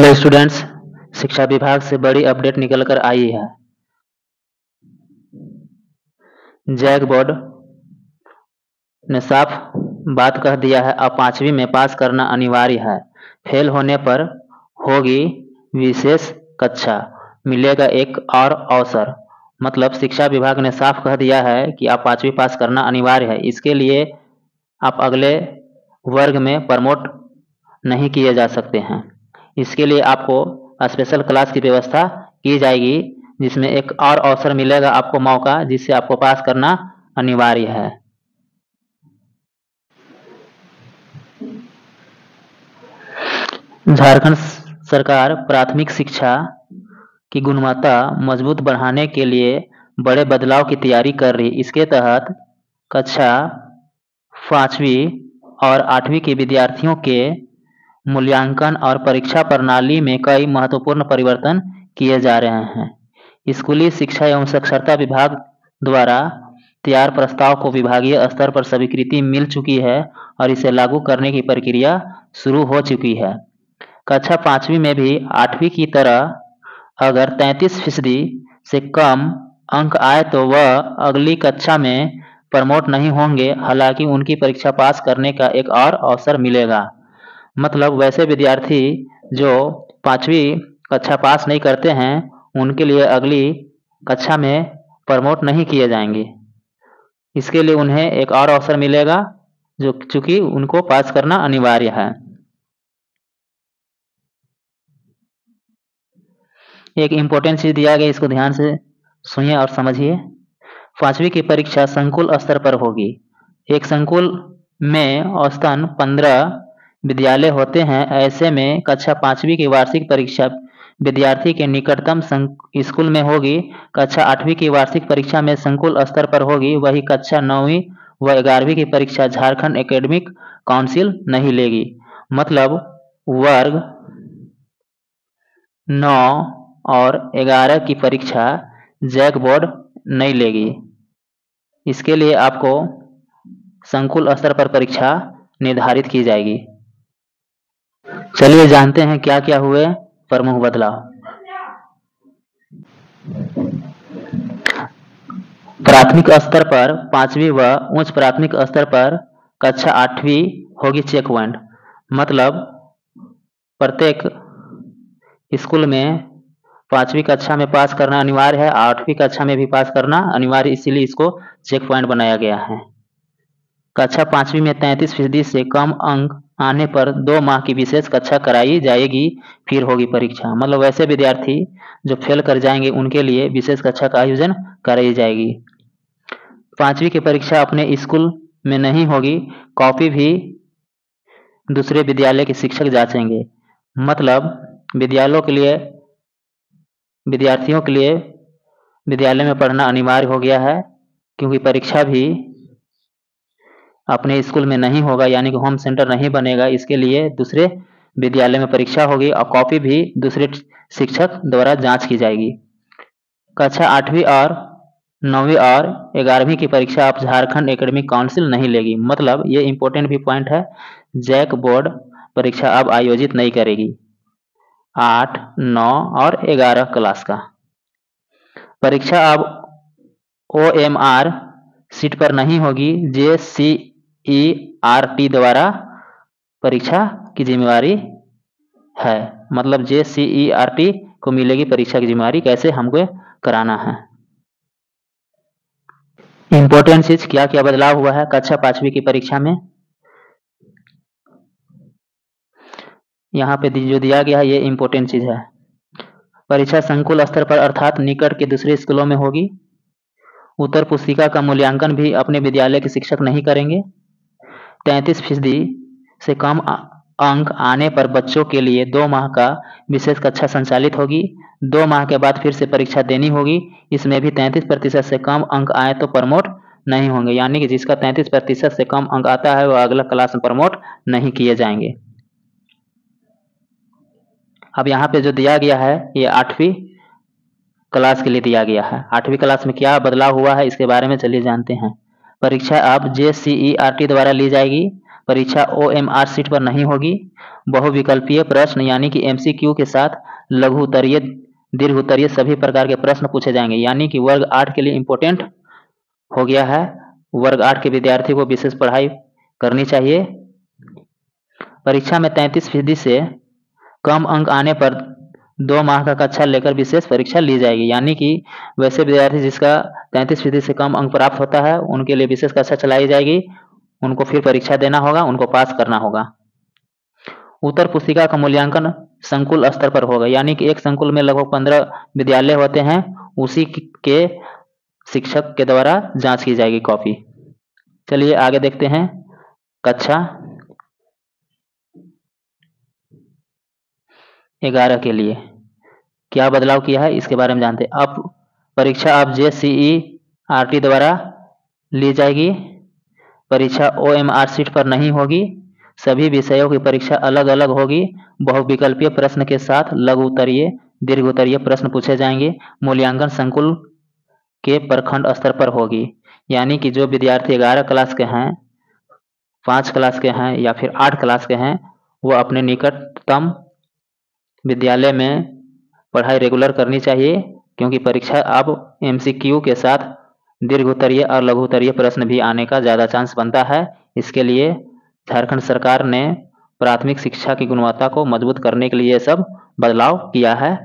Hello students, शिक्षा विभाग से बड़ी अपडेट निकल कर आई है। जैक बोर्ड ने साफ बात कह दिया है, अब 5वीं में पास करना अनिवार्य है। फेल होने पर होगी विशेष कक्षा, मिलेगा एक और अवसर। मतलब शिक्षा विभाग ने साफ कह दिया है कि आप 5वीं पास करना अनिवार्य है। इसके लिए आप अगले वर्ग में प्रमोट नहीं किए जा सकते हैं। इसके लिए आपको स्पेशल क्लास की व्यवस्था की जाएगी, जिसमें एक और अवसर मिलेगा आपको मौका, जिससे आपको पास करना अनिवार्य है। झारखंड सरकार प्राथमिक शिक्षा की गुणवत्ता मजबूत बढ़ाने के लिए बड़े बदलाव की तैयारी कर रही है। इसके तहत कक्षा 5वीं और 8वीं के विद्यार्थियों के मूल्यांकन और परीक्षा प्रणाली में कई महत्वपूर्ण परिवर्तन किए जा रहे हैं। स्कूली शिक्षा एवं साक्षरता विभाग द्वारा तैयार प्रस्ताव को विभागीय स्तर पर स्वीकृति मिल चुकी है और इसे लागू करने की प्रक्रिया शुरू हो चुकी है। कक्षा 5वीं में भी 8वीं की तरह अगर 33% से कम अंक आए तो वह अगली कक्षा में प्रमोट नहीं होंगे। हालांकि उनकी परीक्षा पास करने का एक और अवसर मिलेगा। मतलब वैसे विद्यार्थी जो 5वीं कक्षा पास नहीं करते हैं, उनके लिए अगली कक्षा में प्रमोट नहीं किए जाएंगे। इसके लिए उन्हें एक और अवसर मिलेगा, जो चूंकि उनको पास करना अनिवार्य है। एक इम्पोर्टेंट चीज दिया गया, इसको ध्यान से सुनिए और समझिए। 5वीं की परीक्षा संकुल स्तर पर होगी। एक संकुल में औसतन 15 विद्यालय होते हैं। ऐसे में कक्षा 5वीं की वार्षिक परीक्षा विद्यार्थी के निकटतम स्कूल में होगी। कक्षा 8वीं की वार्षिक परीक्षा में संकुल स्तर पर होगी। वही कक्षा 9वीं व 11वीं की परीक्षा झारखंड एकेडमिक काउंसिल नहीं लेगी। मतलब वर्ग 9 और 11 की परीक्षा जैक बोर्ड नहीं लेगी। इसके लिए आपको संकुल स्तर पर परीक्षा निर्धारित की जाएगी। चलिए जानते हैं क्या क्या हुए प्रमुख बदलाव। प्राथमिक स्तर पर 5वीं व उच्च प्राथमिक स्तर पर कक्षा 8वीं होगी चेक पॉइंट। मतलब प्रत्येक स्कूल में 5वीं कक्षा में पास करना अनिवार्य है, 8वीं कक्षा में भी पास करना अनिवार्य, इसीलिए इसको चेक पॉइंट बनाया गया है। कक्षा 5वीं में 33% से कम अंक आने पर 2 माह की विशेष कक्षा कराई जाएगी, फिर होगी परीक्षा। मतलब वैसे विद्यार्थी जो फेल कर जाएंगे, उनके लिए विशेष कक्षा का आयोजन कराई जाएगी। 5वीं की परीक्षा अपने स्कूल में नहीं होगी, कॉपी भी दूसरे विद्यालय के शिक्षक जांचेंगे। मतलब विद्यार्थियों के लिए विद्यालय में पढ़ना अनिवार्य हो गया है, क्योंकि परीक्षा भी अपने स्कूल में नहीं होगा, यानी कि होम सेंटर नहीं बनेगा। इसके लिए दूसरे विद्यालय में परीक्षा होगी और कॉपी भी दूसरे शिक्षक द्वारा जांच की जाएगी। कक्षा 8वीं और 9वीं और 11वीं की परीक्षा आप झारखंड एकेडमिक काउंसिल नहीं लेगी। मतलब ये इंपॉर्टेंट भी पॉइंट है, जैक बोर्ड परीक्षा अब आयोजित नहीं करेगी। 8, 9 और 11 क्लास का परीक्षा अब OMR सीट पर नहीं होगी, JCERT द्वारा परीक्षा की जिम्मेवारी है। मतलब JCERT को मिलेगी परीक्षा की जिम्मेवारी, कैसे हमको कराना है। इंपॉर्टेंट चीज क्या क्या बदलाव हुआ है कक्षा 5वीं की परीक्षा में, यहाँ पे जो दिया गया है ये इंपॉर्टेंट चीज है। परीक्षा संकुल स्तर पर अर्थात निकट के दूसरे स्कूलों में होगी। उत्तर पुस्तिका का मूल्यांकन भी अपने विद्यालय के शिक्षक नहीं करेंगे। 33% से कम अंक आने पर बच्चों के लिए 2 माह का विशेष कक्षा संचालित होगी। 2 माह के बाद फिर से परीक्षा देनी होगी। इसमें भी 33% से कम अंक आए तो प्रमोट नहीं होंगे, यानी कि जिसका 33% से कम अंक आता है वह अगला क्लास में प्रमोट नहीं किए जाएंगे। अब यहाँ पे जो दिया गया है ये 8वीं क्लास के लिए दिया गया है। 8वीं क्लास में क्या बदलाव हुआ है इसके बारे में चलिए जानते हैं। परीक्षा अब JCERT द्वारा ली जाएगी। परीक्षा OMR शीट पर नहीं होगी। बहुविकल्पीय प्रश्न यानी कि MCQ के साथ लघु उत्तरीय, दीर्घ उत्तरीय सभी प्रकार के प्रश्न पूछे जाएंगे, यानी कि वर्ग 8 के लिए इम्पोर्टेंट हो गया है। वर्ग 8 के विद्यार्थी को विशेष पढ़ाई करनी चाहिए। परीक्षा में 33% से कम अंक आने पर 2 माह का कक्षा लेकर विशेष परीक्षा ली जाएगी, यानी कि वैसे विद्यार्थी जिसका 33% से कम अंक प्राप्त होता है उनके लिए विशेष कक्षा चलाई जाएगी, उनको फिर परीक्षा देना होगा, उनको पास करना होगा। उत्तर पुस्तिका का मूल्यांकन संकुल स्तर पर होगा, यानी कि एक संकुल में लगभग 15 विद्यालय होते हैं, उसी के शिक्षक के द्वारा जांच की जाएगी कॉपी। चलिए आगे देखते हैं। कक्षा 11 के लिए क्या बदलाव किया है इसके बारे में जानते हैं। अब परीक्षा अब JCERT द्वारा ली जाएगी। परीक्षा OMR शीट पर नहीं होगी। सभी विषयों की परीक्षा अलग अलग होगी। बहुविकल्पीय प्रश्न के साथ लघु उत्तरीय, दीर्घ उत्तरीय प्रश्न पूछे जाएंगे। मूल्यांकन संकुल के प्रखंड स्तर पर होगी, यानी कि जो विद्यार्थी 11 क्लास के हैं, 5 क्लास के हैं या फिर 8 क्लास के हैं, वो अपने निकटतम विद्यालय में पढ़ाई रेगुलर करनी चाहिए, क्योंकि परीक्षा अब MCQ के साथ दीर्घ उत्तरीय और लघु उत्तरीय प्रश्न भी आने का ज़्यादा चांस बनता है। इसके लिए झारखंड सरकार ने प्राथमिक शिक्षा की गुणवत्ता को मजबूत करने के लिए सब बदलाव किया है।